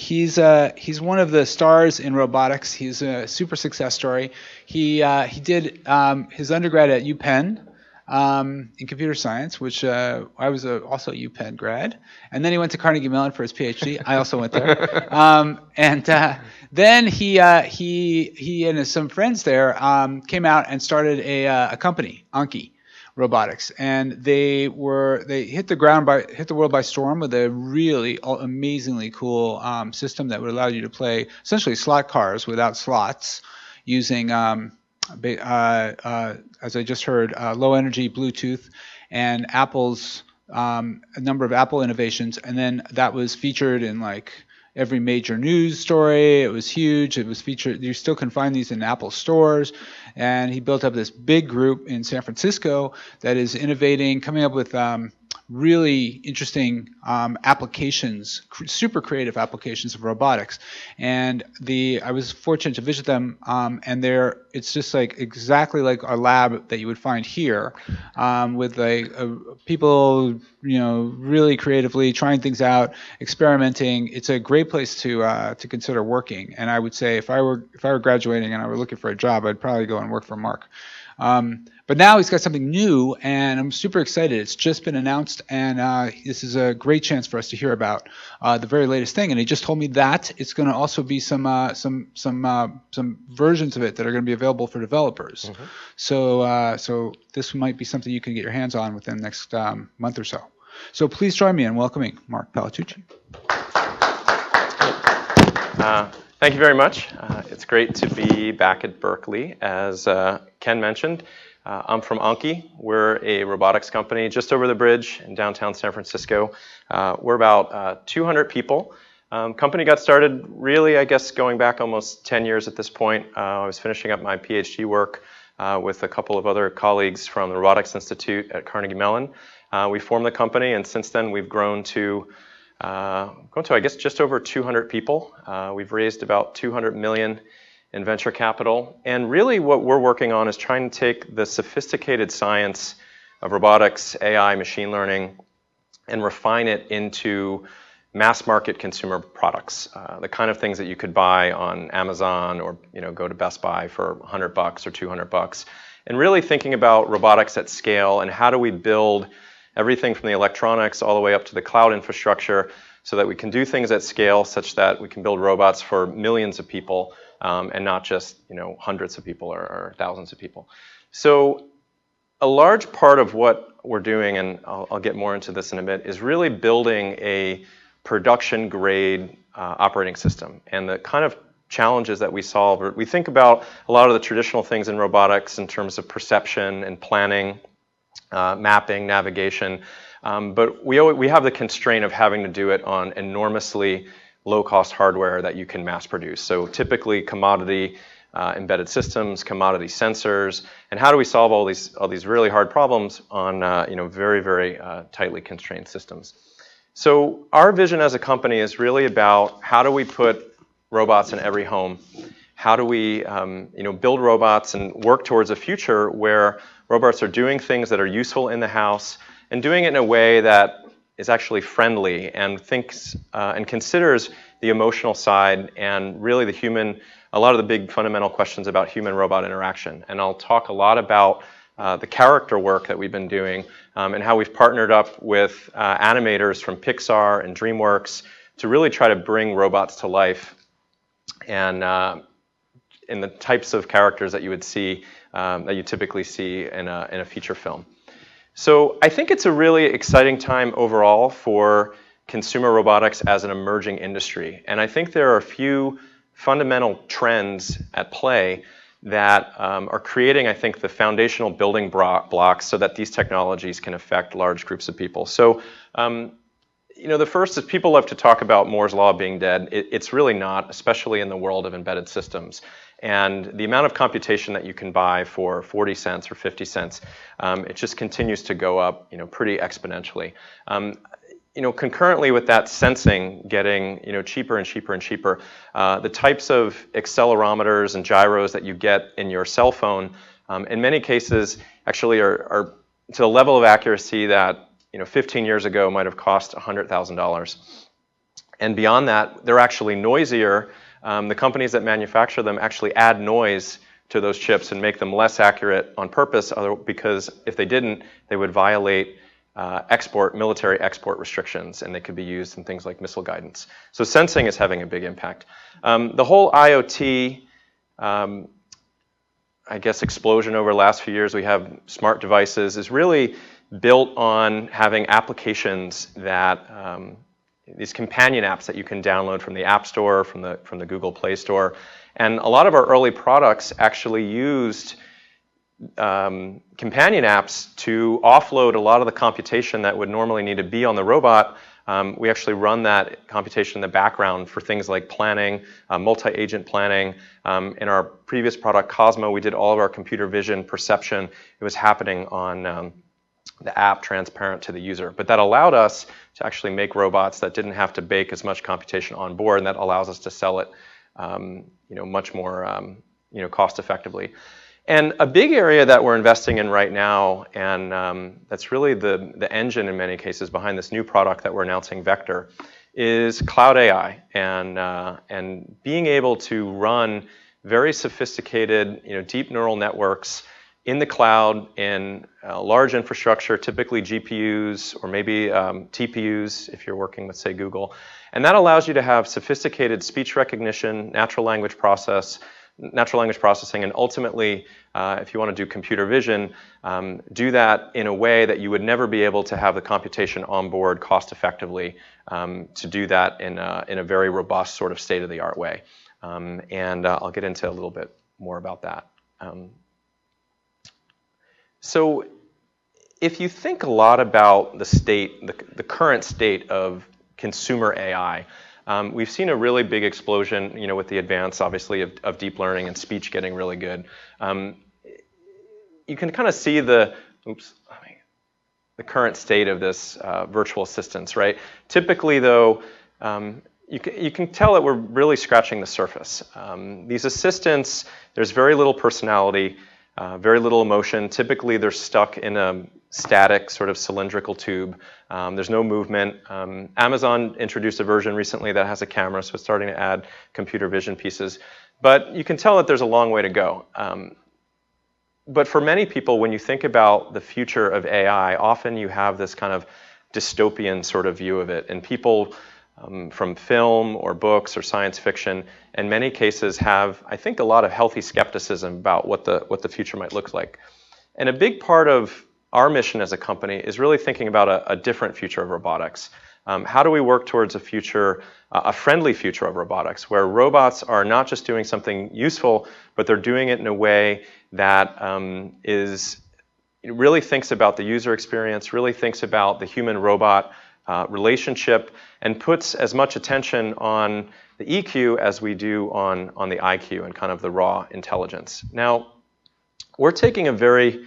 he's one of the stars in robotics. He's a super success story. He did his undergrad at UPenn in computer science, which I was also a UPenn grad, and then he went to Carnegie Mellon for his PhD. I also went there, then he and some friends there came out and started a company, Anki Robotics, and they hit the world by storm with a really amazingly cool system that would allow you to play essentially slot cars without slots using as I just heard, low energy Bluetooth and Apple's a number of Apple innovations, and then that was featured in like every major news story. It was huge. It was featured. You still can find these in Apple stores. And he built up this big group in San Francisco that is innovating, coming up with really interesting applications, super creative applications of robotics. And I was fortunate to visit them, and it's just like exactly like our lab that you would find here, with like people, really creatively trying things out, experimenting. It's a great place to consider working. And I would say if I were graduating and I were looking for a job, I'd probably go and work for Mark. But now he's got something new, and I'm super excited. It's just been announced, and this is a great chance for us to hear about the very latest thing. And he just told me that it's going to also be some versions of it that are going to be available for developers. Mm-hmm. So this might be something you can get your hands on within the next month or so. So please join me in welcoming Mark Palatucci. Thank you very much. It's great to be back at Berkeley. As Ken mentioned, I'm from Anki. We're a robotics company just over the bridge in downtown San Francisco. We're about 200 people. Company got started really, I guess, going back almost 10 years at this point. I was finishing up my PhD work with a couple of other colleagues from the Robotics Institute at Carnegie Mellon. We formed the company, and since then we've grown to I guess just over 200 people. We've raised about 200 million in venture capital. And really what we're working on is trying to take the sophisticated science of robotics, AI, machine learning, and refine it into mass market consumer products, the kind of things that you could buy on Amazon or go to Best Buy for $100 or $200. And really thinking about robotics at scale and how do we build everything from the electronics all the way up to the cloud infrastructure so that we can do things at scale such that we can build robots for millions of people and not just hundreds of people or thousands of people. So a large part of what we're doing, and I'll get more into this in a bit, is really building a production grade operating system. And the kind of challenges that we solve, we think about a lot of the traditional things in robotics in terms of perception and planning, mapping, navigation, but we have the constraint of having to do it on enormously low-cost hardware that you can mass produce. So typically commodity embedded systems, commodity sensors, and how do we solve all these really hard problems on very, very tightly constrained systems. So our vision as a company is really about how do we put robots in every home? How do we build robots and work towards a future where robots are doing things that are useful in the house and doing it in a way that is actually friendly and thinks and considers the emotional side and really a lot of the big fundamental questions about human-robot interaction. And I'll talk a lot about the character work that we've been doing and how we've partnered up with animators from Pixar and DreamWorks to really try to bring robots to life and in the types of characters that you would see, that you typically see in a feature film. So I think it's a really exciting time overall for consumer robotics as an emerging industry. And I think there are a few fundamental trends at play that are creating, I think, the foundational building blocks so that these technologies can affect large groups of people. So, the first is people love to talk about Moore's Law being dead. It's really not, especially in the world of embedded systems. And the amount of computation that you can buy for 40 cents or 50 cents, it just continues to go up, pretty exponentially. Concurrently with that sensing getting, cheaper and cheaper and cheaper, the types of accelerometers and gyros that you get in your cell phone, in many cases, actually are to a level of accuracy that, 15 years ago might have cost $100,000. And beyond that, they're actually noisier. The companies that manufacture them actually add noise to those chips and make them less accurate on purpose, because if they didn't, they would violate military export restrictions, and they could be used in things like missile guidance. So sensing is having a big impact. The whole IoT, I guess, explosion over the last few years, we have smart devices, is really built on having applications that, these companion apps that you can download from the App Store, from the Google Play Store. And a lot of our early products actually used companion apps to offload a lot of the computation that would normally need to be on the robot. We actually run that computation in the background for things like planning, multi-agent planning. In our previous product, Cosmo, we did all of our computer vision perception. It was happening on the app, transparent to the user. But that allowed us to actually make robots that didn't have to bake as much computation on board, and that allows us to sell it much more cost effectively. And a big area that we're investing in right now, and that's really the engine in many cases behind this new product that we're announcing, Vector, is cloud AI, and being able to run very sophisticated, deep neural networks in the cloud in large infrastructure, typically GPUs or maybe TPUs if you're working with, say, Google. And that allows you to have sophisticated speech recognition, natural language processing, and ultimately, if you want to do computer vision, do that in a way that you would never be able to have the computation on board cost effectively, to do that in a very robust sort of state-of-the-art way. And I'll get into a little bit more about that. So if you think a lot about the current state of consumer AI, we've seen a really big explosion, with the advance, obviously, of deep learning and speech getting really good. You can kind of see the current state of this virtual assistants, right? Typically, though, you can tell that we're really scratching the surface. These assistants, there's very little personality, very little emotion. Typically, they're stuck in a static sort of cylindrical tube. There's no movement. Amazon introduced a version recently that has a camera, so it's starting to add computer vision pieces. But you can tell that there's a long way to go. But for many people, when you think about the future of AI, often you have this kind of dystopian sort of view of it. And people from film or books or science fiction, in many cases have, I think, a lot of healthy skepticism about what the future might look like. And a big part of our mission as a company is really thinking about a different future of robotics. How do we work towards a future, a friendly future of robotics, where robots are not just doing something useful, but they're doing it in a way that really thinks about the user experience, really thinks about the human-robot relationship, and puts as much attention on the EQ as we do on the IQ and kind of the raw intelligence. Now, we're taking a very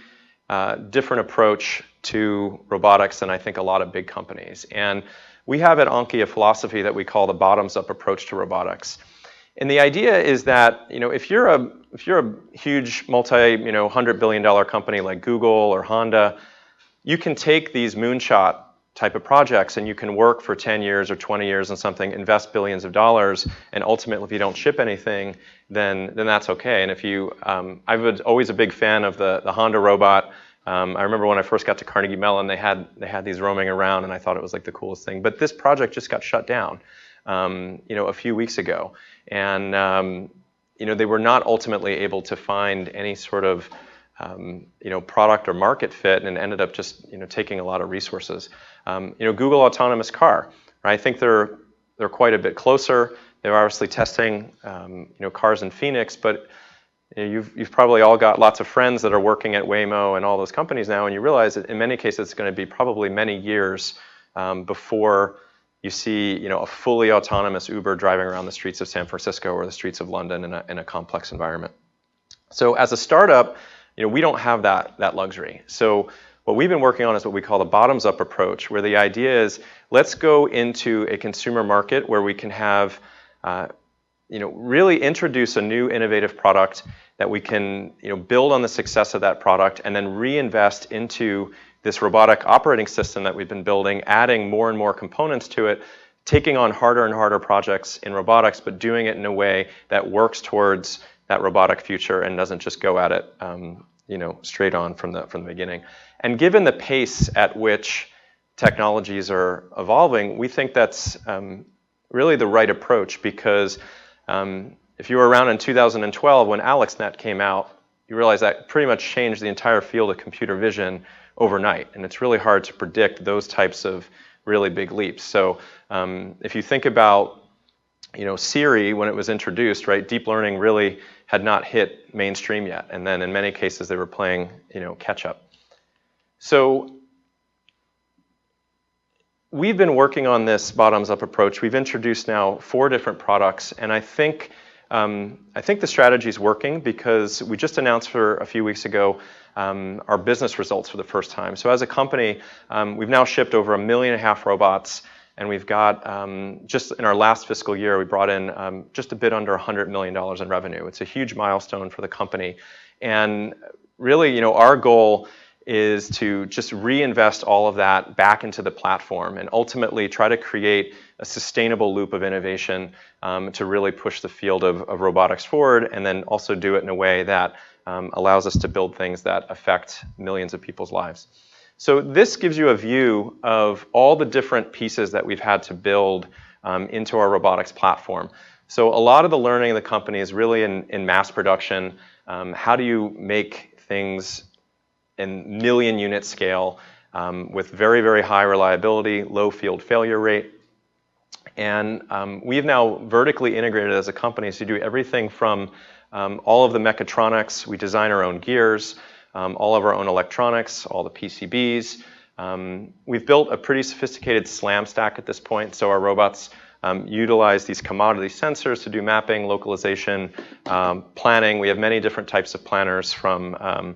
different approach to robotics than I think a lot of big companies. And we have at Anki a philosophy that we call the bottoms-up approach to robotics. And the idea is that, if you're a huge $100 billion company like Google or Honda, you can take these moonshot type of projects and you can work for 10 years or 20 years on something, invest billions of dollars, and ultimately if you don't ship anything, then that's okay. And if you, I was always a big fan of the Honda robot. I remember when I first got to Carnegie Mellon, they had these roaming around, and I thought it was like the coolest thing. But this project just got shut down, a few weeks ago, and they were not ultimately able to find any sort of product or market fit, and ended up just taking a lot of resources. Google autonomous car, right? I think they're quite a bit closer. They're obviously testing cars in Phoenix, but you've probably all got lots of friends that are working at Waymo and all those companies now, and you realize that in many cases it's going to be probably many years before you see a fully autonomous Uber driving around the streets of San Francisco or the streets of London in a complex environment. So as a startup, we don't have that luxury. So what we've been working on is what we call the bottoms-up approach, where the idea is, let's go into a consumer market where we can have, really introduce a new innovative product that we can, build on the success of that product and then reinvest into this robotic operating system that we've been building, adding more and more components to it taking on harder and harder projects in robotics, but doing it in a way that works towards that robotic future and doesn't just go at it, straight on from the beginning. And given the pace at which technologies are evolving, we think that's really the right approach, because if you were around in 2012 when AlexNet came out, you realize that pretty much changed the entire field of computer vision overnight, and it's really hard to predict those types of really big leaps. So if you think about Siri, when it was introduced, right, deep learning really had not hit mainstream yet, and then in many cases they were playing catch up. So we've been working on this bottoms-up approach. We've introduced now 4 different products, and I think the strategy is working, because we just announced for a few weeks ago our business results for the first time. So as a company, we've now shipped over 1.5 million robots, and we've got, just in our last fiscal year, we brought in just a bit under $100 million in revenue. It's a huge milestone for the company. And really, our goal is to just reinvest all of that back into the platform and ultimately try to create a sustainable loop of innovation to really push the field of robotics forward, and then also do it in a way that allows us to build things that affect millions of people's lives. So this gives you a view of all the different pieces that we've had to build into our robotics platform. So a lot of the learning of the company is really in mass production. How do you make things in million unit scale with very, very high reliability, low field failure rate? And we've now vertically integrated as a company to do everything from all of the mechatronics. We design our own gears, all of our own electronics, all the PCBs. We've built a pretty sophisticated SLAM stack at this point, so our robots utilize these commodity sensors to do mapping, localization, planning. We have many different types of planners from,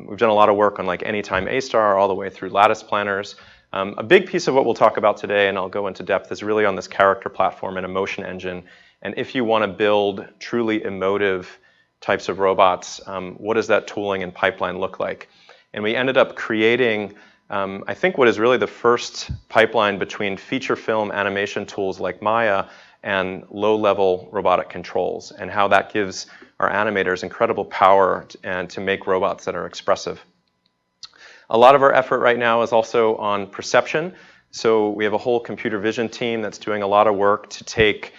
we've done a lot of work on like Anytime A-Star all the way through lattice planners. A big piece of what we'll talk about today, and I'll go into depth, is really on this character platform and emotion engine. And if you want to build truly emotive types of robots, what does that tooling and pipeline look like? And we ended up creating, I think, what is really the first pipeline between feature film animation tools like Maya and low-level robotic controls, and how that gives our animators incredible power and to make robots that are expressive. A lot of our effort right now is also on perception. So we have a whole computer vision team that's doing a lot of work to take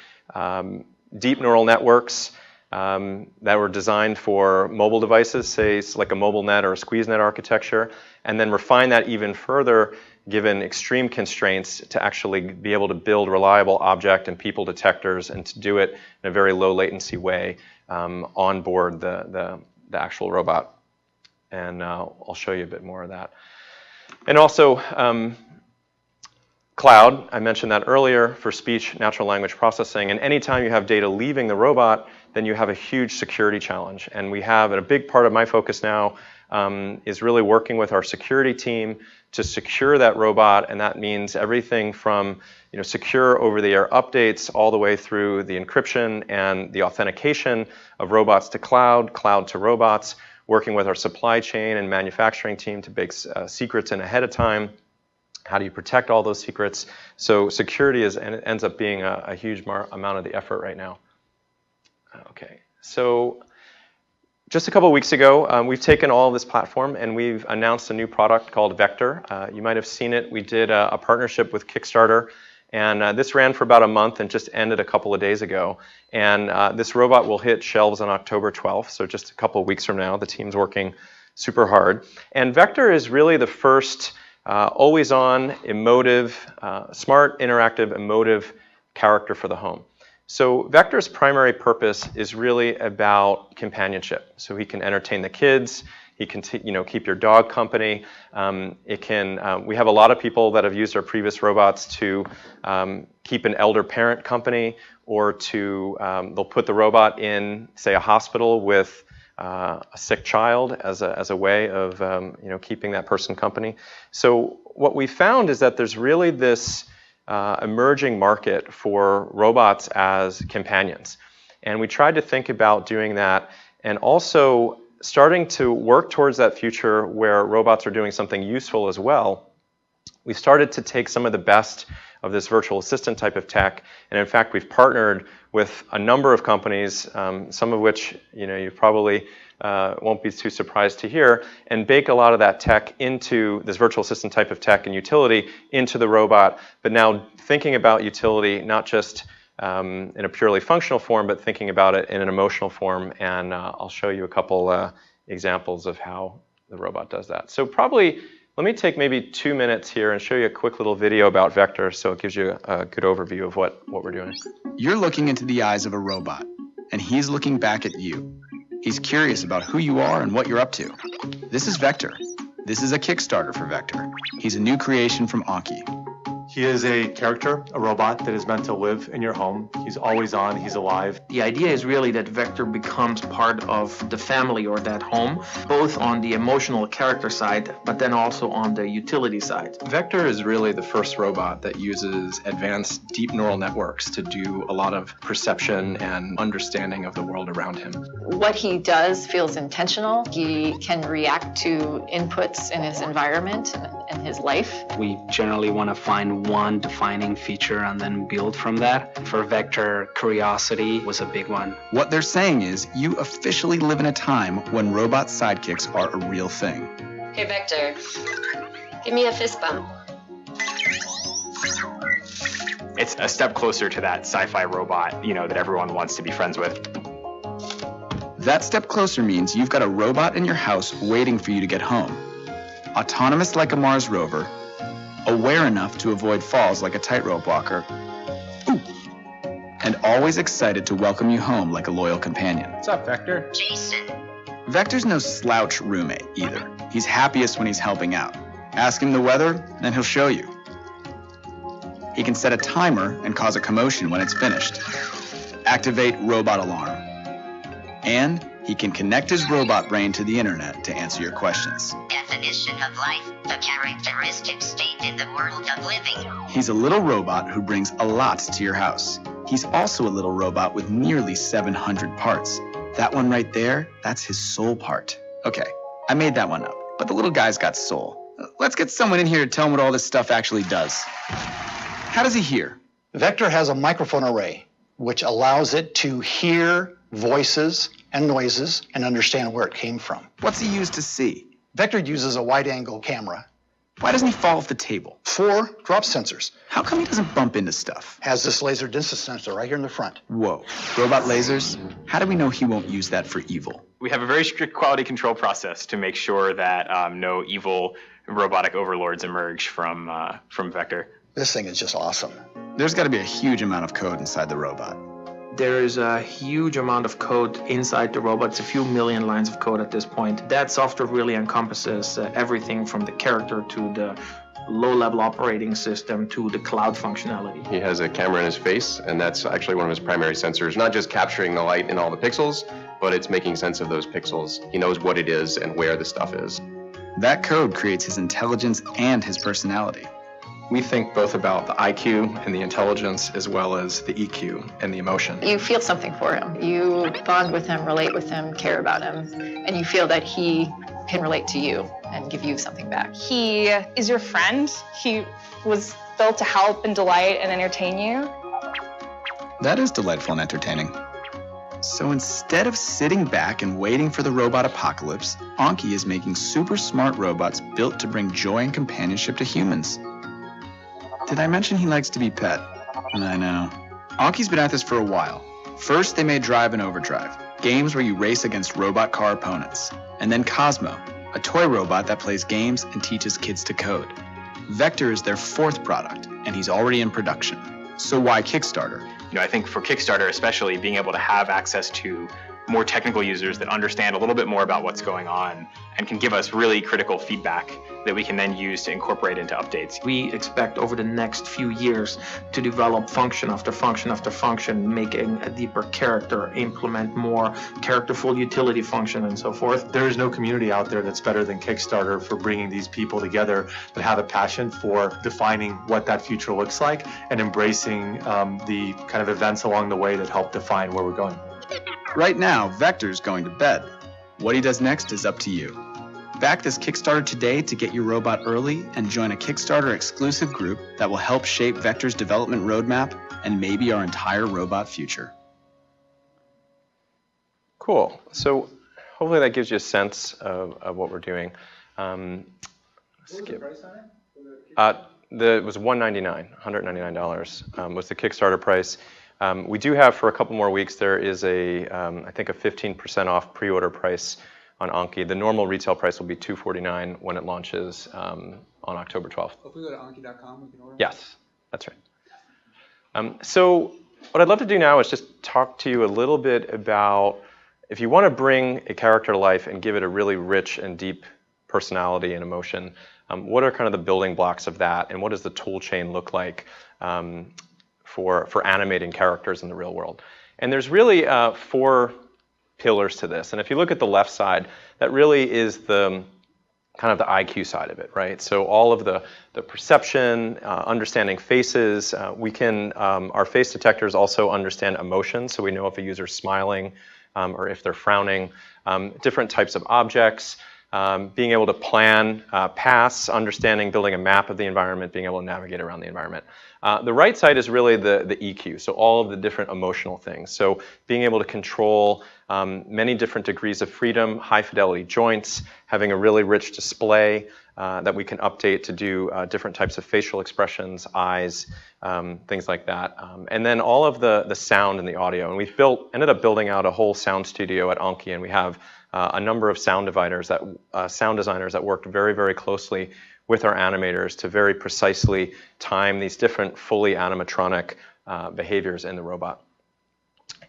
deep neural networks that were designed for mobile devices, say like a mobile net or a squeeze net architecture, and then refine that even further given extreme constraints to actually be able to build reliable object and people detectors, and to do it in a very low latency way on board the actual robot. And I'll show you a bit more of that. And also, cloud, I mentioned that earlier, for speech, natural language processing. And anytime you have data leaving the robot, then you have a huge security challenge. And we have, and a big part of my focus now is really working with our security team to secure that robot. And that means everything from secure over-the-air updates all the way through the encryption and the authentication of robots to cloud, cloud to robots, working with our supply chain and manufacturing team to bake secrets in ahead of time. How do you protect all those secrets? So security ends up being a huge amount of the effort right now. Okay, so just a couple of weeks ago, we've taken all of this platform and we've announced a new product called Vector. You might have seen it. We did a partnership with Kickstarter, and this ran for about a month and just ended a couple of days ago. And this robot will hit shelves on October 12th, so just a couple of weeks from now. The team's working super hard. And Vector is really the first always-on, emotive, smart, interactive, emotive character for the home. So Vector's primary purpose is really about companionship. So he can entertain the kids. He can keep your dog company. We have a lot of people that have used our previous robots to keep an elder parent company, or to they'll put the robot in, say, a hospital with a sick child as a way of keeping that person company. So what we found is that there's really this emerging market for robots as companions, and we tried to think about doing that, and also starting to work towards that future where robots are doing something useful as well. We started to take some of the best of this virtual assistant type of tech. And in fact, we've partnered with a number of companies, some of which you probably won't be too surprised to hear, and bake a lot of that tech into this virtual assistant type of tech and utility into the robot. But now thinking about utility, not just in a purely functional form, but thinking about it in an emotional form. And I'll show you a couple examples of how the robot does that. So probably, let me take maybe 2 minutes here and show you a quick little video about Vector so it gives you a good overview of what we're doing. You're looking into the eyes of a robot, and he's looking back at you. He's curious about who you are and what you're up to. This is Vector. This is a Kickstarter for Vector. He's a new creation from Anki. He is a character, a robot that is meant to live in your home. He's always on, he's alive. The idea is really that Vector becomes part of the family or that home, both on the emotional character side, but then also on the utility side. Vector is really the first robot that uses advanced deep neural networks to do a lot of perception and understanding of the world around him. What he does feels intentional. He can react to inputs in his environment and his life. We generally want to find one defining feature and then build from that. For Vector, curiosity was a big one. What they're saying is you officially live in a time when robot sidekicks are a real thing. Hey Vector, give me a fist bump. It's a step closer to that sci-fi robot, that everyone wants to be friends with. That step closer means you've got a robot in your house waiting for you to get home. Autonomous like a Mars rover, aware enough to avoid falls like a tightrope walker, ooh, and always excited to welcome you home like a loyal companion. What's up, Vector? Jason. Vector's no slouch roommate either. He's happiest when he's helping out. Ask him the weather, and he'll show you. He can set a timer and cause a commotion when it's finished. Activate robot alarm. And he can connect his robot brain to the internet to answer your questions. Definition of life, the characteristic state in the world of living. He's a little robot who brings a lot to your house. He's also a little robot with nearly 700 parts. That one right there, that's his soul part. Okay, I made that one up, but the little guy's got soul. Let's get someone in here to tell him what all this stuff actually does. How does he hear? Vector has a microphone array, which allows it to hear voices and noises and understand where it came from. What's he used to see? Vector uses a wide-angle camera. Why doesn't he fall off the table? 4 drop sensors. How come he doesn't bump into stuff? Has this laser distance sensor right here in the front. Whoa, robot lasers? How do we know he won't use that for evil? We have a very strict quality control process to make sure that no evil robotic overlords emerge from Vector. This thing is just awesome. There's got to be a huge amount of code inside the robot. There is a huge amount of code inside the robot. It's a few million lines of code at this point. That software really encompasses everything from the character to the low-level operating system to the cloud functionality. He has a camera in his face, and that's actually one of his primary sensors, not just capturing the light in all the pixels, but it's making sense of those pixels. He knows what it is and where the stuff is. That code creates his intelligence and his personality. We think both about the IQ and the intelligence as well as the EQ and the emotion. You feel something for him. You bond with him, relate with him, care about him, and you feel that he can relate to you and give you something back. He is your friend. He was built to help and delight and entertain you. That is delightful and entertaining. So instead of sitting back and waiting for the robot apocalypse, Anki is making super smart robots built to bring joy and companionship to humans. Did I mention he likes to be pet? I know. Anki's been at this for a while. First, they made Drive and Overdrive, games where you race against robot car opponents. And then Cosmo, a toy robot that plays games and teaches kids to code. Vector is their 4th product, and he's already in production. So why Kickstarter? I think for Kickstarter especially, being able to have access to more technical users that understand a little bit more about what's going on and can give us really critical feedback that we can then use to incorporate into updates. We expect over the next few years to develop function after function after function, making a deeper character, implement more characterful utility function, and so forth. There is no community out there that's better than Kickstarter for bringing these people together that have a passion for defining what that future looks like and embracing the kind of events along the way that help define where we're going. Right now, Vector's going to bed. What he does next is up to you. Back this Kickstarter today to get your robot early and join a Kickstarter exclusive group that will help shape Vector's development roadmap and maybe our entire robot future. Cool. So hopefully that gives you a sense of what we're doing. What was the price on it? It was $199 was the Kickstarter price. We do have, for a couple more weeks, there is I think a 15% off pre-order price on Anki. The normal retail price will be $249 when it launches on October 12th. If we go to Anki.com, we can order? Yes, that's right. So what I'd love to do now is just talk to you a little bit about if you want to bring a character to life and give it a really rich and deep personality and emotion, what are kind of the building blocks of that, and what does the tool chain look like for animating characters in the real world? And there's really 4 pillars to this. And if you look at the left side, that really is the kind of the IQ side of it, right? So all of the perception, understanding faces, our face detectors also understand emotions, so we know if a user's smiling or if they're frowning, different types of objects, being able to plan paths, understanding, building a map of the environment, being able to navigate around the environment. The right side is really the EQ, so all of the different emotional things. So being able to control many different degrees of freedom, high fidelity joints, having a really rich display that we can update to do different types of facial expressions, eyes, things like that. And then all of the sound and the audio. And we've ended up building out a whole sound studio at Anki, and we have a number of sound designers that worked very, very closely with our animators to very precisely time these different fully animatronic behaviors in the robot.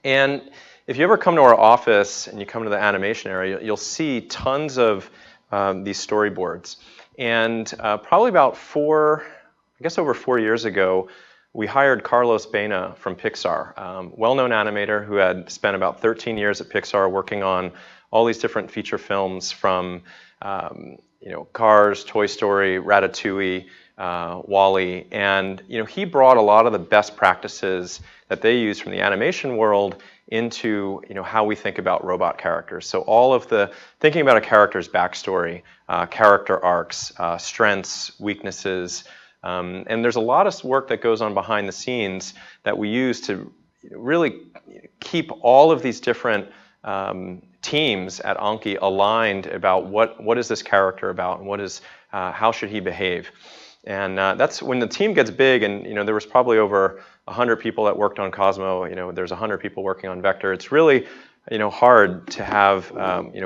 And if you ever come to our office and you come to the animation area, you'll see tons of these storyboards. And probably about over 4 years ago, we hired Carlos Baena from Pixar, well-known animator who had spent about 13 years at Pixar working on all these different feature films from Cars, Toy Story, Ratatouille, WALL-E, and he brought a lot of the best practices that they use from the animation world into how we think about robot characters. So all of the thinking about a character's backstory, character arcs, strengths, weaknesses, and there's a lot of work that goes on behind the scenes that we use to really keep all of these different teams at Anki aligned about what is this character about and how should he behave. And that's when the team gets big, and there was probably over 100 people that worked on Cosmo. There's 100 people working on Vector. It's really hard to have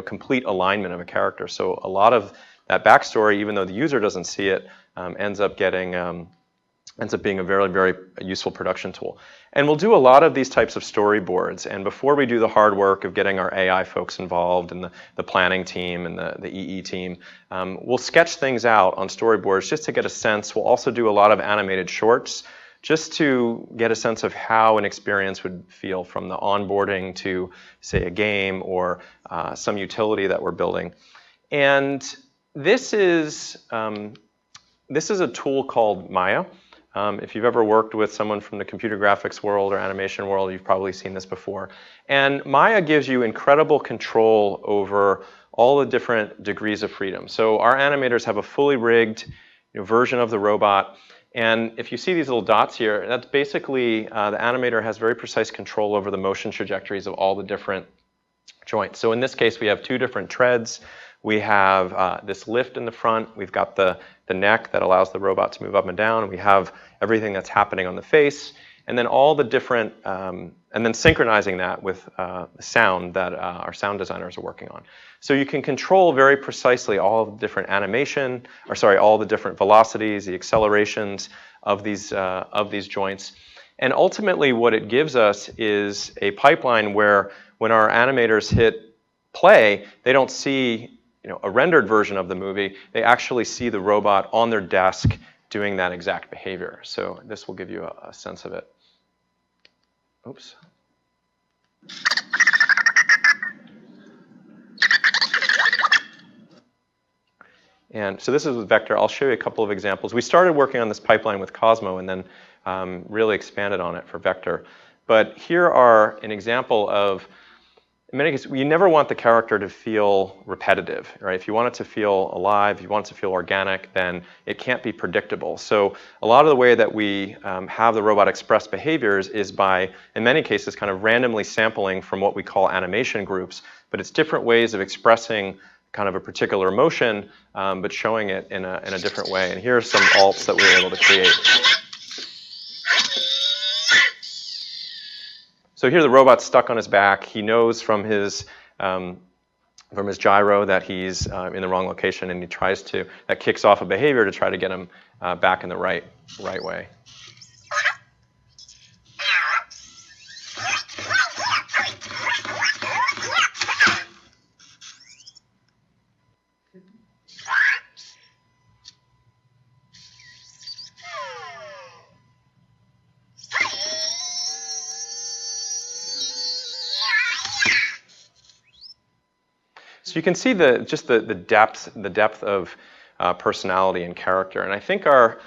complete alignment of a character. So a lot of that backstory, even though the user doesn't see it, ends up being a very, very useful production tool. And we'll do a lot of these types of storyboards. And before we do the hard work of getting our AI folks involved and the planning team and the EE team, we'll sketch things out on storyboards just to get a sense. We'll also do a lot of animated shorts just to get a sense of how an experience would feel from the onboarding to, say, a game or some utility that we're building. And this is a tool called Maya. If you've ever worked with someone from the computer graphics world or animation world, you've probably seen this before. And Maya gives you incredible control over all the different degrees of freedom. So our animators have a fully rigged version of the robot. And if you see these little dots here, that's basically the animator has very precise control over the motion trajectories of all the different joints. So in this case, we have 2 different treads. We have this lift in the front. We've got the neck that allows the robot to move up and down. And we have everything that's happening on the face. And then all the different, and then synchronizing that with the sound that our sound designers are working on. So you can control very precisely all of the different all the different velocities, the accelerations of these joints. And ultimately what it gives us is a pipeline where when our animators hit play, they don't see a rendered version of the movie. They actually see the robot on their desk doing that exact behavior. So this will give you a sense of it. Oops. And so this is with Vector. I'll show you a couple of examples. We started working on this pipeline with Cosmo and then really expanded on it for Vector. But here are an example of in many cases, you never want the character to feel repetitive, right? If you want it to feel alive, if you want it to feel organic, then it can't be predictable. So a lot of the way that we have the robot express behaviors is by, in many cases, kind of randomly sampling from what we call animation groups, but it's different ways of expressing kind of a particular emotion, but showing it in a different way. And here are some alts that we were able to create. So here the robot's stuck on his back. He knows from his gyro that he's in the wrong location, and he tries to, that kicks off a behavior to try to get him back in the right way. So you can see the depth of personality and character. And I think our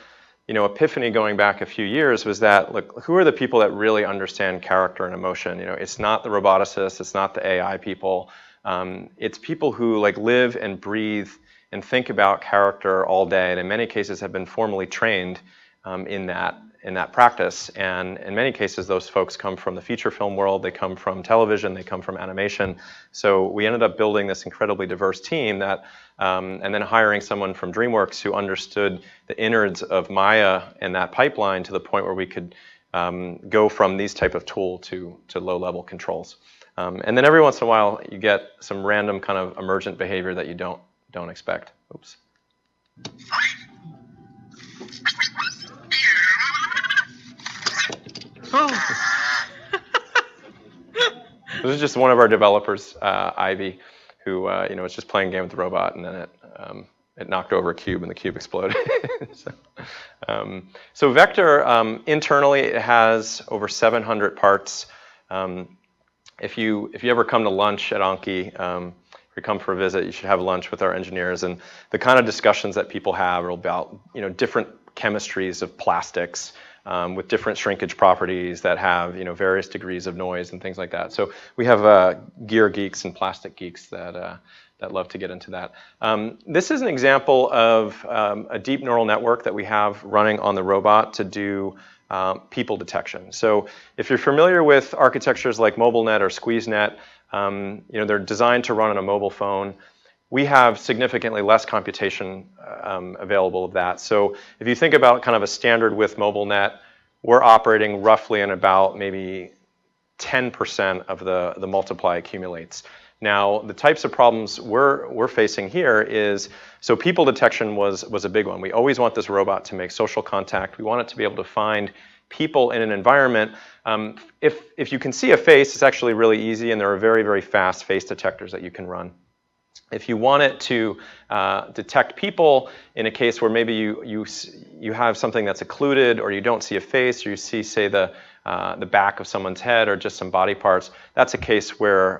epiphany going back a few years was that, look, who are the people that really understand character and emotion? It's not the roboticists, it's not the AI people. It's people who live and breathe and think about character all day, and in many cases have been formally trained in that practice. And in many cases, those folks come from the feature film world, they come from television, they come from animation. So we ended up building this incredibly diverse team that, and then hiring someone from DreamWorks who understood the innards of Maya and that pipeline to the point where we could go from these type of tool to low-level controls. And then every once in a while, you get some random kind of emergent behavior that you don't expect. Oops. Oh. This is just one of our developers, Ivy, who was just playing a game with the robot, and then it knocked over a cube, and the cube exploded. So Vector, internally, it has over 700 parts. If you ever come to lunch at Anki, if you come for a visit, you should have lunch with our engineers. And the kind of discussions that people have are about different chemistries of plastics, with different shrinkage properties that have various degrees of noise and things like that. So we have gear geeks and plastic geeks that love to get into that. This is an example of a deep neural network that we have running on the robot to do people detection. So if you're familiar with architectures like MobileNet or SqueezeNet, they're designed to run on a mobile phone. We have significantly less computation available of that. So if you think about kind of a standard with MobileNet, we're operating roughly in about maybe 10% of the multiply accumulates. Now, the types of problems we're facing here is, so people detection was a big one. We always want this robot to make social contact. We want it to be able to find people in an environment. If you can see a face, it's actually really easy, and there are very, very fast face detectors that you can run. If you want it to detect people in a case where maybe you have something that's occluded, or you don't see a face, or you see, say, the back of someone's head or just some body parts, that's a case where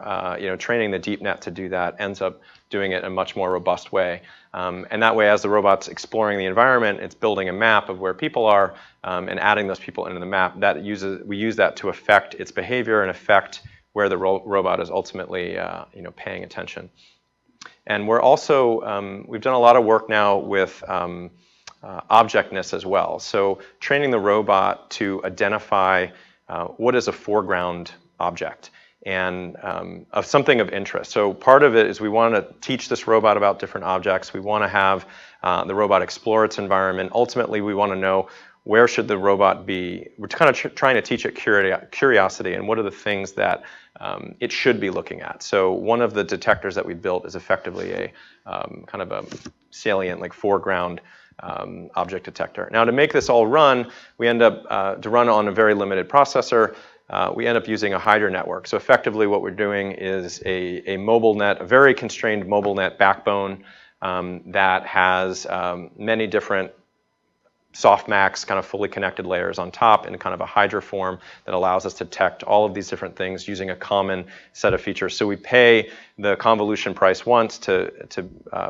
training the deep net to do that ends up doing it in a much more robust way. And that way, as the robot's exploring the environment, it's building a map of where people are and adding those people into the map. We use that to affect its behavior and affect where the robot is ultimately paying attention. And we're also, we've done a lot of work now with objectness as well. So training the robot to identify what is a foreground object and of something of interest. So part of it is we want to teach this robot about different objects. We want to have the robot explore its environment. Ultimately, we want to know where should the robot be. We're kind of trying to teach it curiosity and what are the things that it should be looking at. So one of the detectors that we built is effectively a kind of a salient, foreground object detector. Now, to make this all run, we end up to run on a very limited processor. We end up using a Hydra network. So effectively, what we're doing is a MobileNet, a very constrained MobileNet backbone that has many different softmax, kind of fully connected layers on top in kind of a Hydra form that allows us to detect all of these different things using a common set of features. So we pay the convolution price once to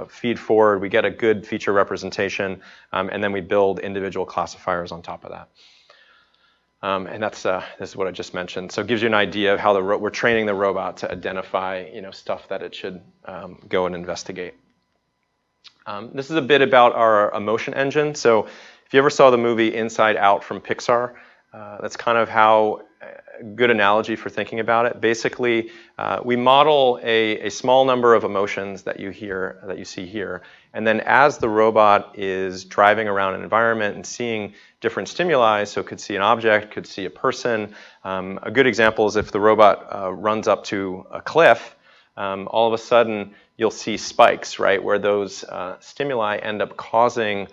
feed forward. We get a good feature representation, and then we build individual classifiers on top of that. And this is what I just mentioned. So it gives you an idea of how we're training the robot to identify, stuff that it should go and investigate. This is a bit about our emotion engine. So if you ever saw the movie Inside Out from Pixar, that's kind of how a good analogy for thinking about it. Basically, we model a small number of emotions that you see here, and then as the robot is driving around an environment and seeing different stimuli, so it could see an object, could see a person. A good example is if the robot runs up to a cliff, all of a sudden you'll see spikes, right, where those stimuli end up causing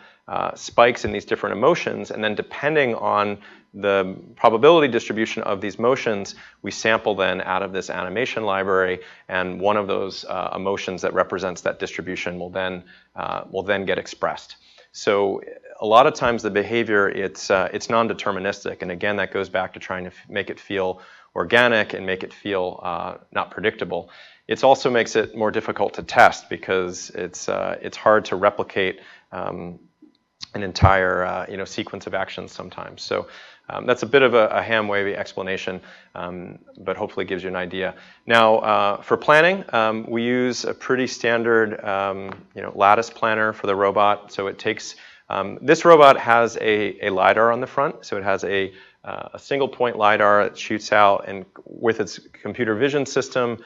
spikes in these different emotions, and then depending on the probability distribution of these motions, we sample then out of this animation library, and one of those emotions that represents that distribution will then get expressed. So a lot of times the behavior, it's non-deterministic, and again, that goes back to trying to make it feel organic and make it feel not predictable. It also makes it more difficult to test because it's hard to replicate an entire sequence of actions sometimes. So that's a bit of a ham-wavy explanation, but hopefully gives you an idea. Now, for planning, we use a pretty standard lattice planner for the robot. So it takes this robot has a LiDAR on the front, so it has a single point LiDAR that shoots out, and with its computer vision system,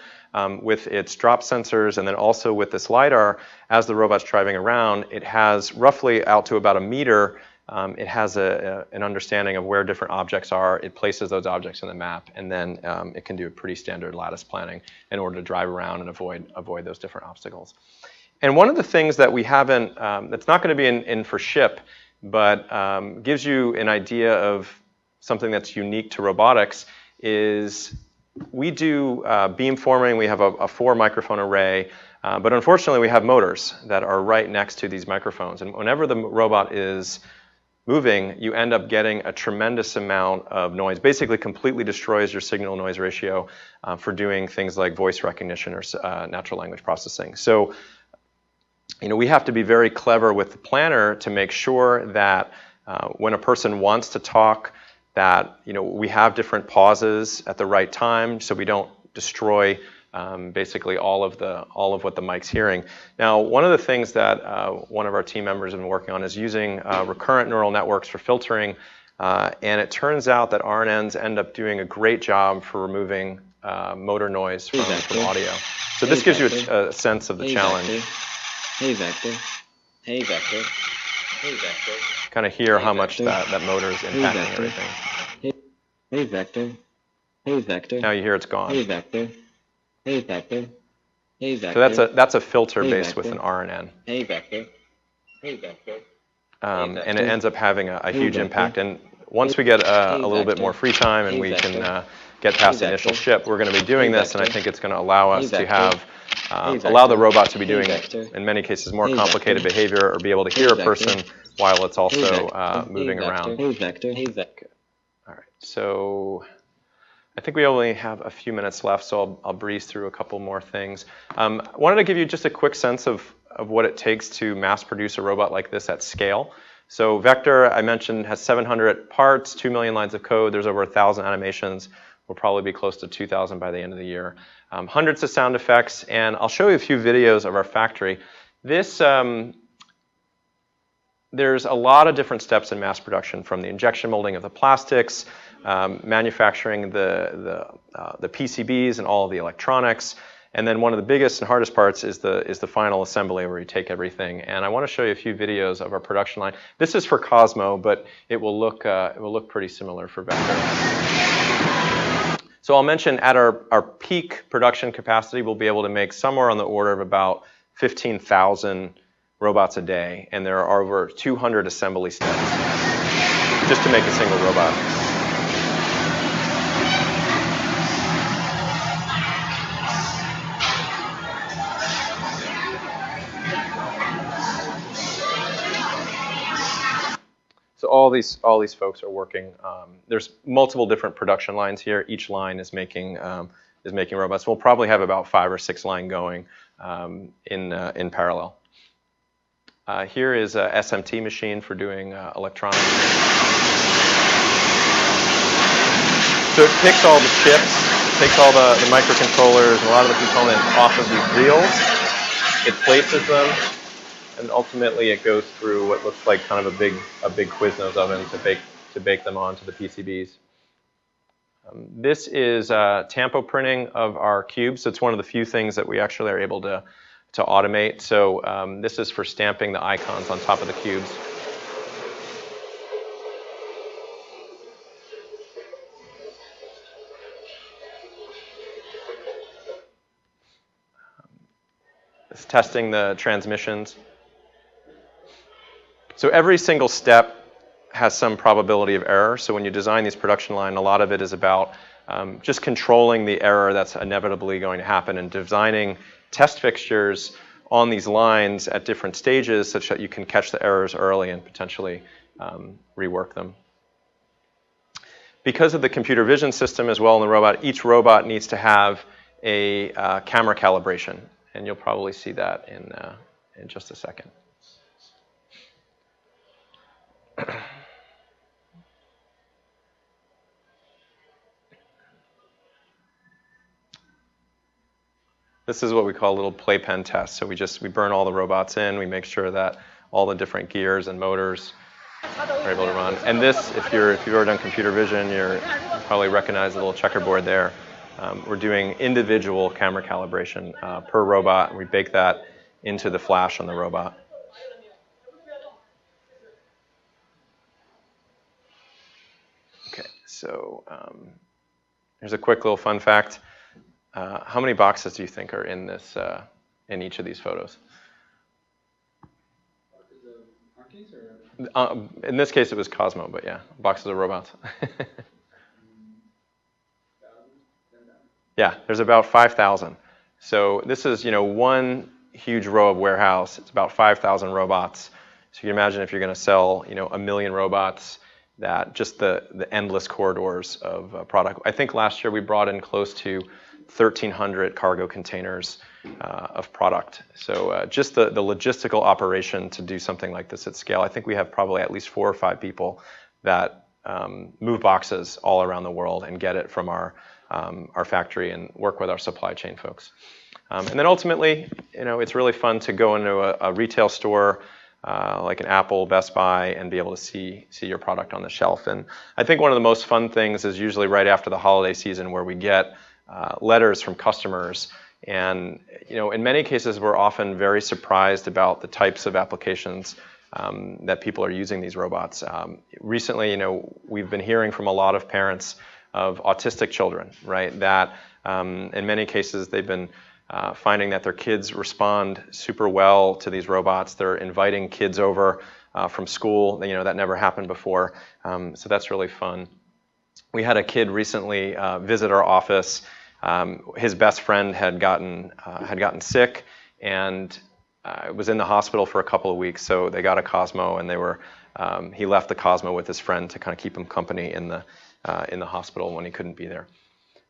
with its drop sensors, and then also with this LiDAR, as the robot's driving around, it has roughly out to about a meter. It has an understanding of where different objects are. It places those objects in the map, and then it can do a pretty standard lattice planning in order to drive around and avoid those different obstacles. And one of the things that we haven't, that's not going to be in for ship, but gives you an idea of something that's unique to robotics is we do beamforming. We have a 4 microphone array, but unfortunately we have motors that are right next to these microphones. And whenever the robot is moving, you end up getting a tremendous amount of noise. Basically completely destroys your signal noise ratio for doing things like voice recognition or natural language processing. So we have to be very clever with the planner to make sure that when a person wants to talk, that we have different pauses at the right time, so we don't destroy basically all of what the mic's hearing. Now, one of the things that one of our team members have been working on is using recurrent neural networks for filtering, and it turns out that RNNs end up doing a great job for removing motor noise from audio. So this gives you a sense of the challenge. Hey Vector. Hey Vector. Hey Vector. Kind of hear how much that motor is impacting everything. Hey Vector. Hey Vector. Now you hear it's gone. Hey Vector. Hey Vector. Hey Vector. So that's a filter based with an RNN. Hey Vector. Hey Vector. And it ends up having a huge impact. And once we get a little bit more free time and we can get past the initial ship, we're going to be doing this, and I think it's going to allow us to have allow the robot to be doing, in many cases, more complicated behavior or be able to hear a person while it's also moving around. Hey Vector. Hey Vector. All right, so I think we only have a few minutes left, so I'll breeze through a couple more things. I wanted to give you just a quick sense of what it takes to mass produce a robot like this at scale. So Vector, I mentioned, has 700 parts, 2 million lines of code. There's over 1,000 animations. We'll probably be close to 2,000 by the end of the year. Hundreds of sound effects, and I'll show you a few videos of our factory. This, there's a lot of different steps in mass production, from the injection molding of the plastics, manufacturing the PCBs and all of the electronics, and then one of the biggest and hardest parts is the final assembly, where you take everything. And I want to show you a few videos of our production line. This is for Cosmo, but it will look pretty similar for Vector. So I'll mention at our peak production capacity, we'll be able to make somewhere on the order of about 15,000 robots a day, and there are over 200 assembly steps just to make a single robot. So all these folks are working. There's multiple different production lines here. Each line is making robots. We'll probably have about 5 or 6 lines going in parallel. Here is a SMT machine for doing electronics. So it picks all the chips, takes all the microcontrollers and a lot of the components off of these reels. It places them, and ultimately it goes through what looks like kind of a big Quiznos oven to bake them onto the PCBs. This is tampo printing of our cubes. So it's one of the few things that we actually are able to automate. So this is for stamping the icons on top of the cubes. It's testing the transmissions. So every single step has some probability of error. So when you design these production line, a lot of it is about just controlling the error that's inevitably going to happen and designing test fixtures on these lines at different stages such that you can catch the errors early and potentially rework them. Because of the computer vision system as well in the robot, each robot needs to have a camera calibration. And you'll probably see that in just a second. This is what we call a little playpen test. So we burn all the robots in. We make sure that all the different gears and motors are able to run. And this, if you've ever done computer vision, you probably recognize the little checkerboard there. We're doing individual camera calibration per robot, and we bake that into the flash on the robot. Okay, so here's a quick little fun fact. How many boxes do you think are in this in each of these photos? In this case, it was Cosmo, but yeah, boxes of robots. Yeah, there's about 5,000. So this is, one huge row of warehouse. It's about 5,000 robots. So you can imagine if you're going to sell, 1 million robots, that just the endless corridors of product. I think last year we brought in close to 1,300 cargo containers of product. So just the logistical operation to do something like this at scale, I think we have probably at least 4 or 5 people that move boxes all around the world and get it from our factory and work with our supply chain folks. And then ultimately, it's really fun to go into a retail store like an Apple, Best Buy, and be able to see your product on the shelf. And I think one of the most fun things is usually right after the holiday season where we get letters from customers. And in many cases, we're often very surprised about the types of applications that people are using these robots. Recently, we've been hearing from a lot of parents of autistic children, right? That in many cases they've been finding that their kids respond super well to these robots. They're inviting kids over from school. That never happened before. So that's really fun. We had a kid recently visit our office. His best friend had gotten sick and was in the hospital for a couple of weeks. So they got a Cosmo, and he left the Cosmo with his friend to kind of keep him company in the hospital when he couldn't be there.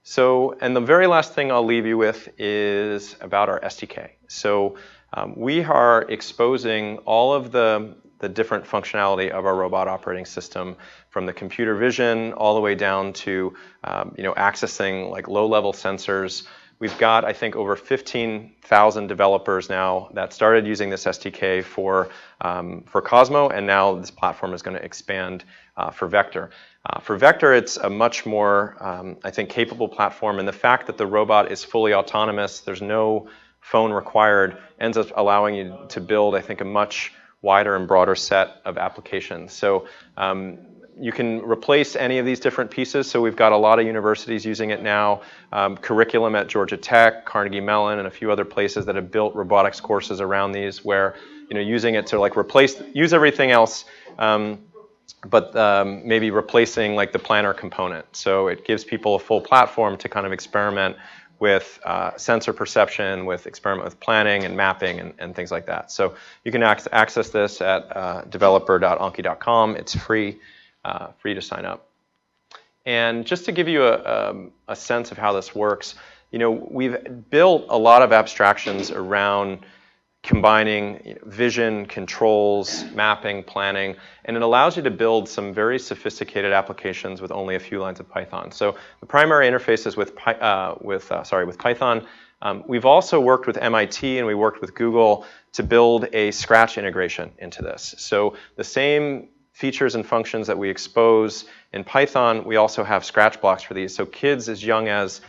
So, and the very last thing I'll leave you with is about our SDK. So we are exposing all of the different functionality of our robot operating system, from the computer vision all the way down to accessing like low-level sensors. We've got, I think, over 15,000 developers now that started using this SDK for Cosmo, and now this platform is going to expand for Vector. For Vector, it's a much more, I think, capable platform, and the fact that the robot is fully autonomous, there's no phone required, ends up allowing you to build, I think, a much wider and broader set of applications. So you can replace any of these different pieces. So we've got a lot of universities using it now, curriculum at Georgia Tech, Carnegie Mellon, and a few other places that have built robotics courses around these, where using it to like use everything else, but maybe replacing like the planner component. So it gives people a full platform to kind of experiment with sensor perception, experiment with planning and mapping and things like that. So you can access this at developer.anki.com. It's free to sign up. And just to give you a sense of how this works, we've built a lot of abstractions around combining vision, controls, mapping, planning, and it allows you to build some very sophisticated applications with only a few lines of Python. So the primary interface is with Python. We've also worked with MIT and we worked with Google to build a Scratch integration into this. So the same features and functions that we expose in Python, we also have Scratch blocks for these. So kids as young as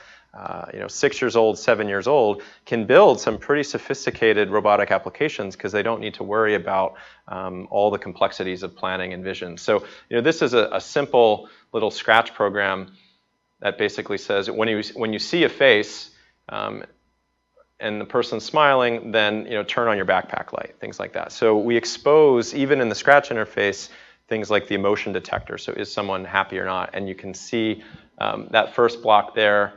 6 years old, 7 years old, can build some pretty sophisticated robotic applications because they don't need to worry about all the complexities of planning and vision. So this is a simple little Scratch program that basically says when you see a face and the person's smiling, then turn on your backpack light, things like that. So we expose, even in the Scratch interface, things like the emotion detector. So is someone happy or not? And you can see that first block there.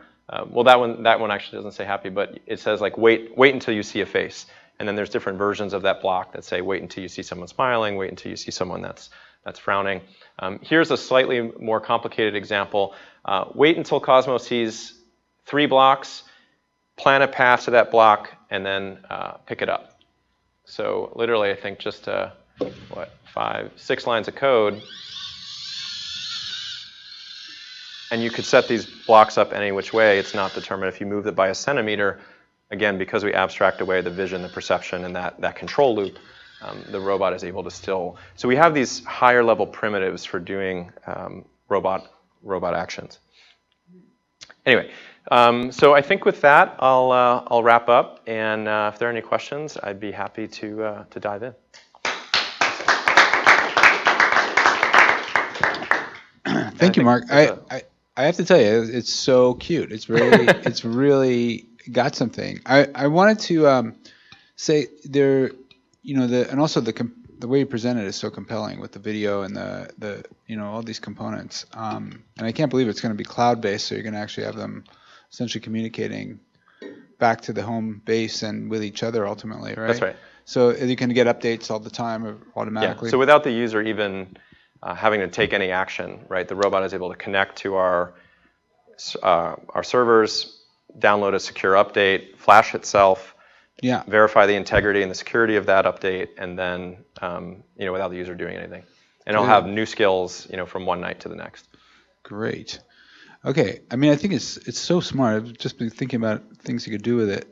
Well, that one actually doesn't say happy, but it says like wait until you see a face. And then there's different versions of that block that say wait until you see someone smiling, wait until you see someone that's frowning. Here's a slightly more complicated example. Wait until Cosmo sees 3 blocks, plan a path to that block, and then pick it up. So literally, I think just 6 lines of code. And you could set these blocks up any which way. It's not determined. If you move it by a centimeter, again, because we abstract away the vision, the perception, and that control loop, the robot is able to still. So we have these higher level primitives for doing robot actions. Anyway, so I think with that, I'll wrap up. And if there are any questions, I'd be happy to dive in. Thank you, Mark. I have to tell you, it's so cute. It's really got something. I wanted to say there, and also the way you present it is so compelling with the video and the all these components. And I can't believe it's going to be cloud-based, so you're going to actually have them essentially communicating back to the home base and with each other ultimately, right? That's right. So you can get updates all the time or automatically. Yeah. So without the user even having to take any action, right? The robot is able to connect to our servers, download a secure update, flash itself, verify the integrity and the security of that update, and then without the user doing anything. And it'll have new skills, from one night to the next. Great. Okay. I mean, I think it's so smart. I've just been thinking about things you could do with it.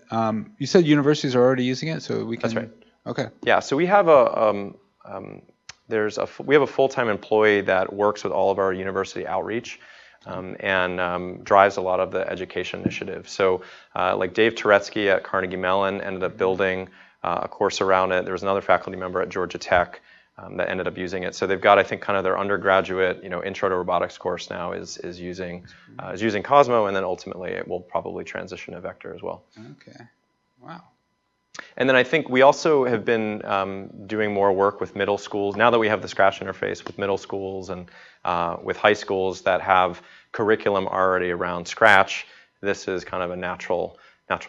You said universities are already using it, so we can. That's right. Okay. Yeah. So we have we have a full-time employee that works with all of our university outreach and drives a lot of the education initiatives. So like Dave Turetsky at Carnegie Mellon ended up building a course around it. There was another faculty member at Georgia Tech that ended up using it. So they've got, I think, kind of their undergraduate, intro to robotics course now is using Cosmo, and then ultimately it will probably transition to Vector as well. Okay. Wow. And then I think we also have been doing more work with middle schools. Now that we have the Scratch interface with middle schools and with high schools that have curriculum already around Scratch, this is kind of a natural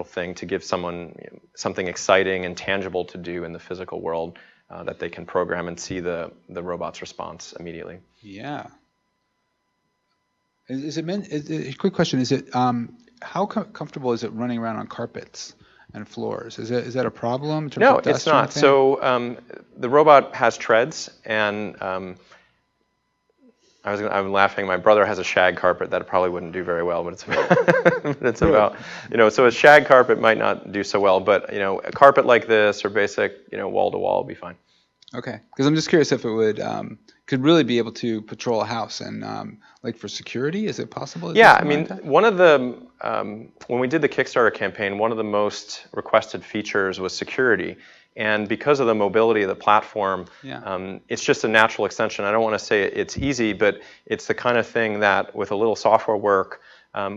thing to give someone something exciting and tangible to do in the physical world that they can program and see the robot's response immediately. Yeah. Quick question, is it how comfortable is it running around on carpets and floors? Is that a problem in terms No, of dust it's not. So the robot has treads, and I'm laughing. My brother has a shag carpet that probably wouldn't do very well, but it's about so a shag carpet might not do so well, but a carpet like this or basic wall to wall will be fine. Okay, because I'm just curious if it would could really be able to patrol a house and like for security, is it possible? Yeah, I mean, one of the when we did the Kickstarter campaign, one of the most requested features was security. And because of the mobility of the platform, it's just a natural extension. I don't want to say it's easy, but it's the kind of thing that with a little software work,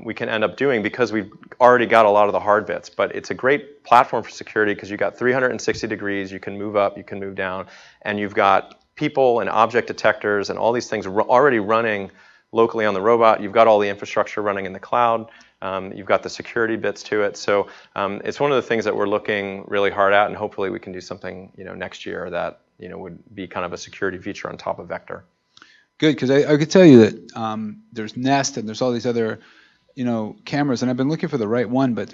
we can end up doing because we've already got a lot of the hard bits. But it's a great platform for security because you've got 360 degrees, you can move up, you can move down, and you've got people and object detectors and all these things already running locally on the robot. You've got all the infrastructure running in the cloud. You've got the security bits to it. So it's one of the things that we're looking really hard at, and hopefully we can do something next year that would be kind of a security feature on top of Vector. Good, because I could tell you that there's Nest and there's all these other cameras, and I've been looking for the right one, but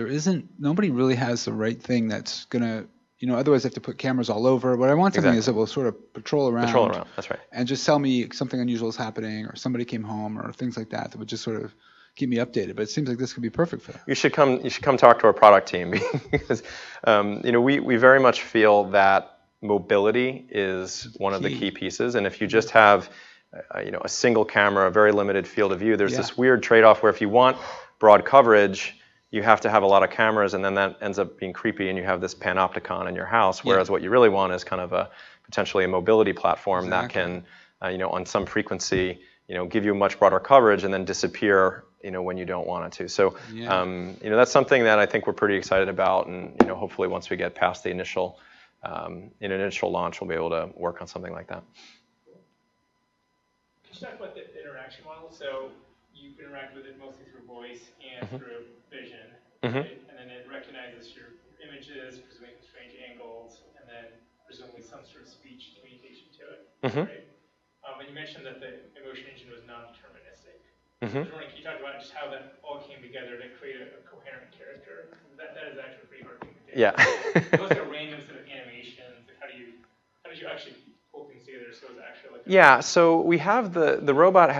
nobody really has the right thing that's gonna Otherwise I have to put cameras all over. What I want something is that will sort of patrol around. Patrol around, that's right. And just tell me something unusual is happening, or somebody came home, or things like that would just sort of keep me updated. But it seems like this could be perfect for that. You should come talk to our product team because we very much feel that mobility is one of the key pieces. And if you just have a single camera, a very limited field of view, there's this weird trade-off where if you want broad coverage, you have to have a lot of cameras, and then that ends up being creepy, and you have this panopticon in your house. Whereas what you really want is kind of potentially a mobility platform that can, on some frequency, give you much broader coverage and then disappear, when you don't want it to. So, that's something that I think we're pretty excited about, and hopefully once we get past the initial launch, we'll be able to work on something like that. Can you talk about the interaction model? So you interact with it mostly through voice and through vision, right? And then it recognizes your images, presumably from strange angles, and then presumably some sort of speech communication to it, right? And you mentioned that the emotion engine was non-deterministic. I was wondering, can you talk about just how that all came together to create a coherent character? That is actually a pretty hard thing to do. Yeah. Those are random sort of animations. Like how did you actually pull things together so it's actually like so we have the robot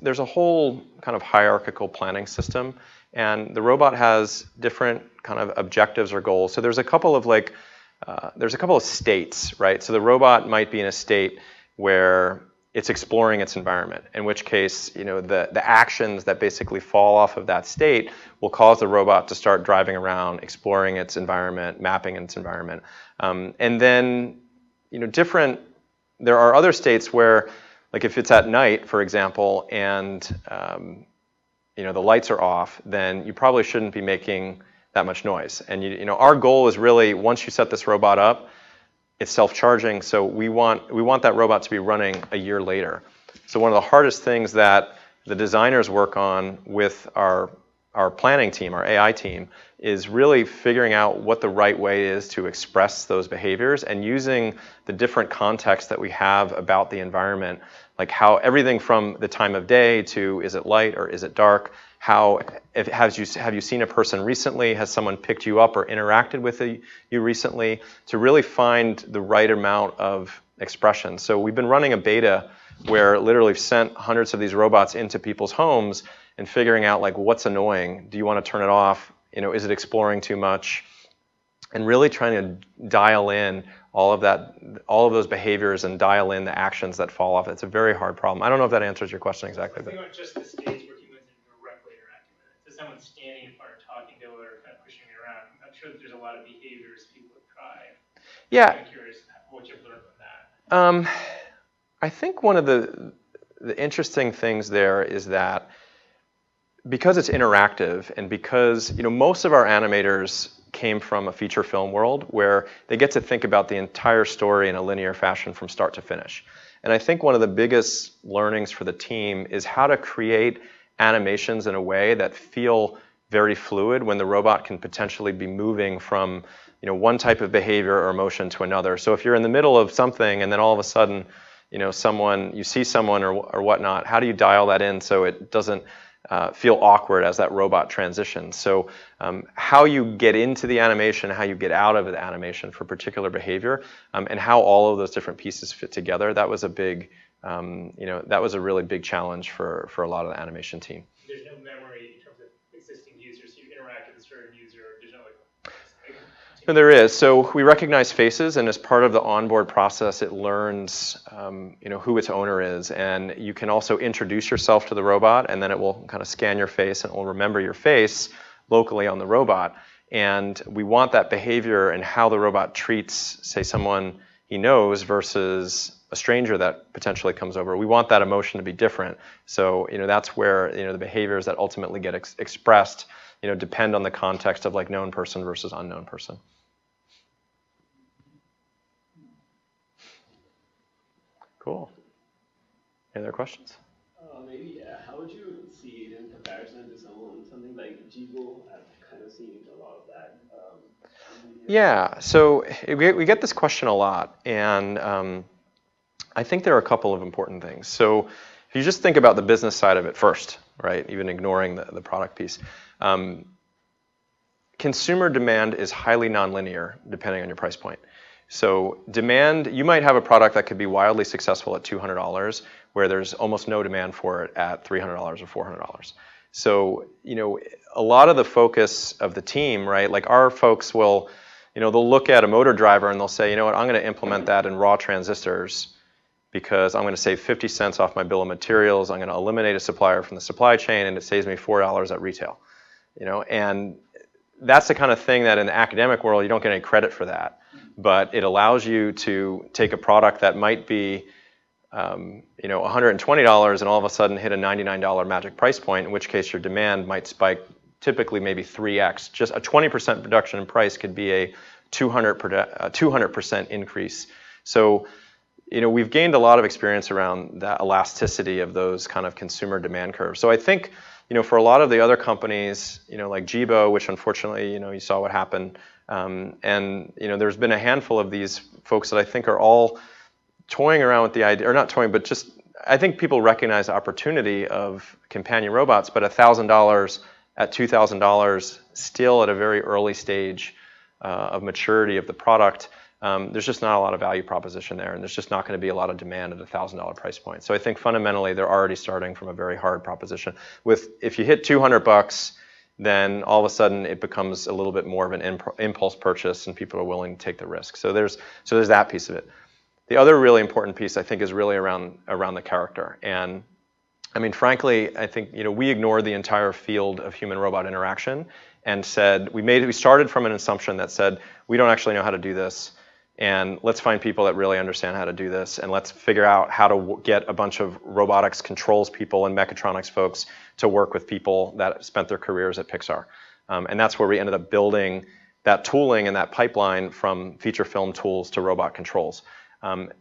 there's a whole kind of hierarchical planning system, and the robot has different kind of objectives or goals. So there's a couple of states, right? So the robot might be in a state where it's exploring its environment, in which case, the actions that basically fall off of that state will cause the robot to start driving around, exploring its environment, mapping its environment. And then, there are other states where, like if it's at night, for example, and the lights are off, then you probably shouldn't be making that much noise. And our goal is really, once you set this robot up, it's self-charging, so we want that robot to be running a year later. So one of the hardest things that the designers work on with our planning team, our AI team, is really figuring out what the right way is to express those behaviors, and using the different contexts that we have about the environment, like how everything from the time of day to is it light or is it dark, have you seen a person recently, has someone picked you up or interacted with you recently, to really find the right amount of expression. So we've been running a beta where literally we've sent hundreds of these robots into people's homes and figuring out like what's annoying. Do you want to turn it off? Is it exploring too much? And really trying to dial in all of those behaviors and dial in the actions that fall off. It's a very hard problem. I don't know if that answers your question exactly. Think about just the states where humans are directly interacting with it. So someone standing in front or talking to it or kind of pushing it around. I'm sure that there's a lot of behaviors people have tried. Yeah. I'm curious what you've learned from that. I think one of the interesting things there is that because it's interactive, and because most of our animators came from a feature film world where they get to think about the entire story in a linear fashion from start to finish. And I think one of the biggest learnings for the team is how to create animations in a way that feel very fluid when the robot can potentially be moving from one type of behavior or emotion to another. So if you're in the middle of something and then all of a sudden you see someone or whatnot, how do you dial that in so it doesn't feel awkward as that robot transitions? So how you get into the animation, how you get out of the animation for particular behavior, and how all of those different pieces fit together, that was a big, that was a really big challenge for a lot of the animation team. There's no memory in terms of existing users. You interact with a certain user. There's no No, there is. So we recognize faces, and as part of the onboard process, it learns who its owner is. And you can also introduce yourself to the robot, and then it will kind of scan your face, and it will remember your face locally on the robot. And we want that behavior and how the robot treats, say, someone he knows versus a stranger that potentially comes over. We want that emotion to be different. So that's where the behaviors that ultimately get expressed depend on the context of like known person versus unknown person. Cool. Any other questions? Maybe, how would you see it in comparison to something like Jibo? I've kind of seen a lot of that. Yeah, so we get this question a lot, and I think there are a couple of important things. So if you just think about the business side of it first, right, even ignoring the product piece, consumer demand is highly nonlinear depending on your price point. So demand, you might have a product that could be wildly successful at $200 where there's almost no demand for it at $300 or $400. So, a lot of the focus of the team, right, like our folks will, they'll look at a motor driver and they'll say, you know what, I'm going to implement that in raw transistors because I'm going to save 50 cents off my bill of materials. I'm going to eliminate a supplier from the supply chain and it saves me $4 at retail. And that's the kind of thing that in the academic world, you don't get any credit for that. But it allows you to take a product that might be $120 and all of a sudden hit a $99 magic price point, in which case your demand might spike typically maybe 3x. Just a 20% reduction in price could be a 200% increase. So, we've gained a lot of experience around that elasticity of those kind of consumer demand curves. So I think, for a lot of the other companies, like Jibo, which unfortunately, you saw what happened, and there's been a handful of these folks that I think are all toying around with the idea, or not toying, but just I think people recognize the opportunity of companion robots, but $1,000 at $2,000 still at a very early stage of maturity of the product. There's just not a lot of value proposition there, and there's just not going to be a lot of demand at a $1,000 price point. So I think fundamentally they're already starting from a very hard proposition. If you hit $200, then all of a sudden it becomes a little bit more of an impulse purchase, and people are willing to take the risk. So there's that piece of it. The other really important piece I think is really around the character. And I mean, frankly, I think we ignored the entire field of human-robot interaction and said we started from an assumption that said we don't actually know how to do this. And let's find people that really understand how to do this, and let's figure out how to get a bunch of robotics controls people and mechatronics folks to work with people that spent their careers at Pixar. And that's where we ended up building that tooling and that pipeline from feature film tools to robot controls.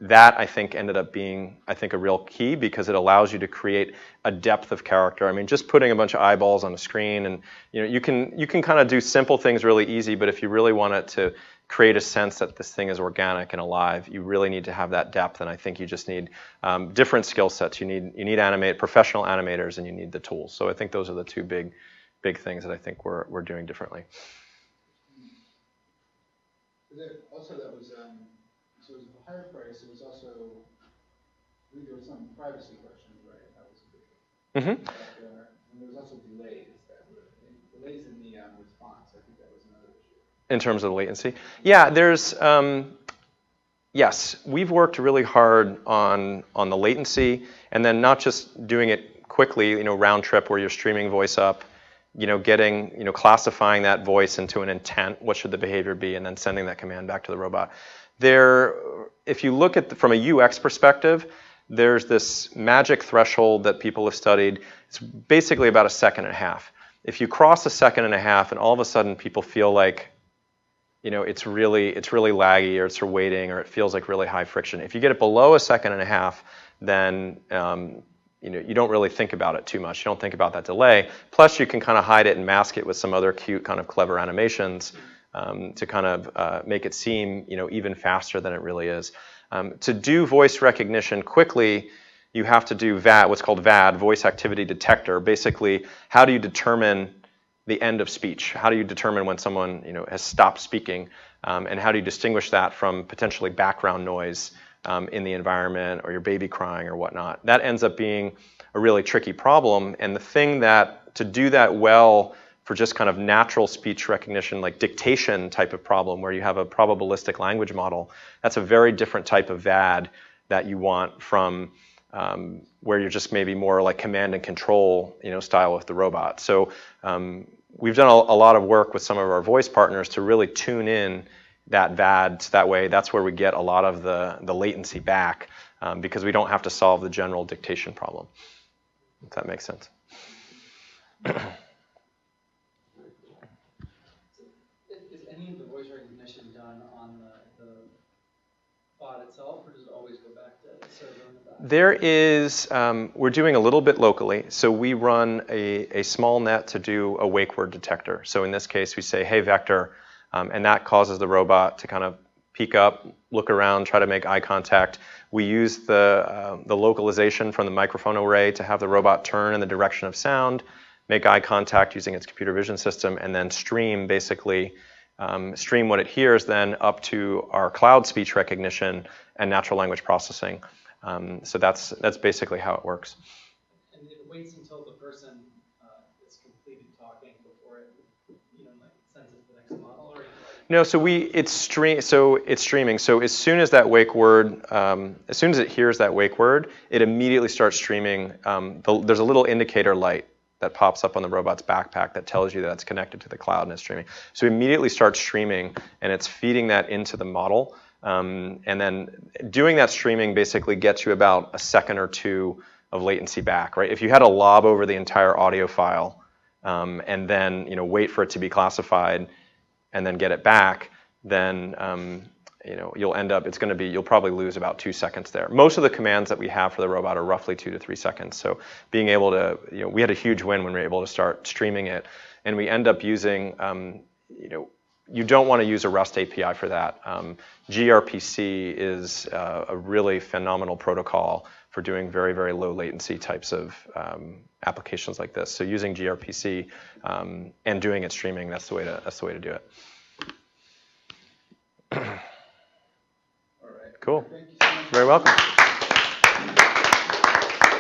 That I think ended up being, a real key because it allows you to create a depth of character. I mean, just putting a bunch of eyeballs on a screen, and you can kind of do simple things really easy, but if you really want it to create a sense that this thing is organic and alive, you really need to have that depth, and I think you just need different skill sets. You need professional animators, and you need the tools. So I think those are the two big things that I think we're doing differently. Also, that was so it was a higher price. It was also, I think there was some privacy questions, right? That was a big thing. And there was also delays in the response. I think that was another issue. In terms of the latency? Yeah, there's, yes, we've worked really hard on the latency, and then not just doing it quickly, round trip where you're streaming voice up, getting, classifying that voice into an intent, what should the behavior be, and then sending that command back to the robot. If you look at from a UX perspective, there's this magic threshold that people have studied. It's basically about 1.5 seconds. If you cross 1.5 seconds and all of a sudden people feel like, it's really laggy, or it's waiting, or it feels like really high friction. If you get it below 1.5 seconds, then you don't really think about it too much. You don't think about that delay. Plus, you can kind of hide it and mask it with some other cute kind of clever animations to kind of make it seem even faster than it really is. To do voice recognition quickly, you have to do VAD, what's called VAD, voice activity detector. Basically, how do you determine the end of speech? How do you determine when someone has stopped speaking? And how do you distinguish that from potentially background noise in the environment, or your baby crying or whatnot? That ends up being a really tricky problem. And the thing to do that well for just kind of natural speech recognition, like dictation type of problem where you have a probabilistic language model, that's a very different type of VAD that you want from where you're just maybe more like command and control style with the robot. So we've done a lot of work with some of our voice partners to really tune in that VAD that way. That's where we get a lot of the latency back because we don't have to solve the general dictation problem, if that makes sense. Is any of the voice recognition done on the bot itself, or does it always go back to the server in the back? There is, we're doing a little bit locally. So we run a small net to do a wake word detector. So in this case, we say, hey, Vector, and that causes the robot to kind of peek up, look around, try to make eye contact. We use the localization from the microphone array to have the robot turn in the direction of sound. make eye contact using its computer vision system, and then stream basically stream what it hears then up to our cloud speech recognition and natural language processing. So that's basically how it works. And it waits until the person is completed talking before it, like sends it to the next model, or no, so it's streaming. So as soon as that wake word, as soon as it hears that wake word, it immediately starts streaming. There's a little indicator light that pops up on the robot's backpack that tells you that it's connected to the cloud and it's streaming. So it immediately starts streaming, and it's feeding that into the model. And then doing that streaming basically gets you about a second or two of latency back, right? If you had to lob over the entire audio file and then wait for it to be classified and then get it back, then you'll end up, you'll probably lose about 2 seconds there. Most of the commands that we have for the robot are roughly 2 to 3 seconds. So being able to, we had a huge win when we were able to start streaming it, and we end up using, you don't want to use a REST API for that. gRPC is a really phenomenal protocol for doing very, very low latency types of applications like this. So using gRPC and doing it streaming, that's the way to do it. Cool. Very welcome.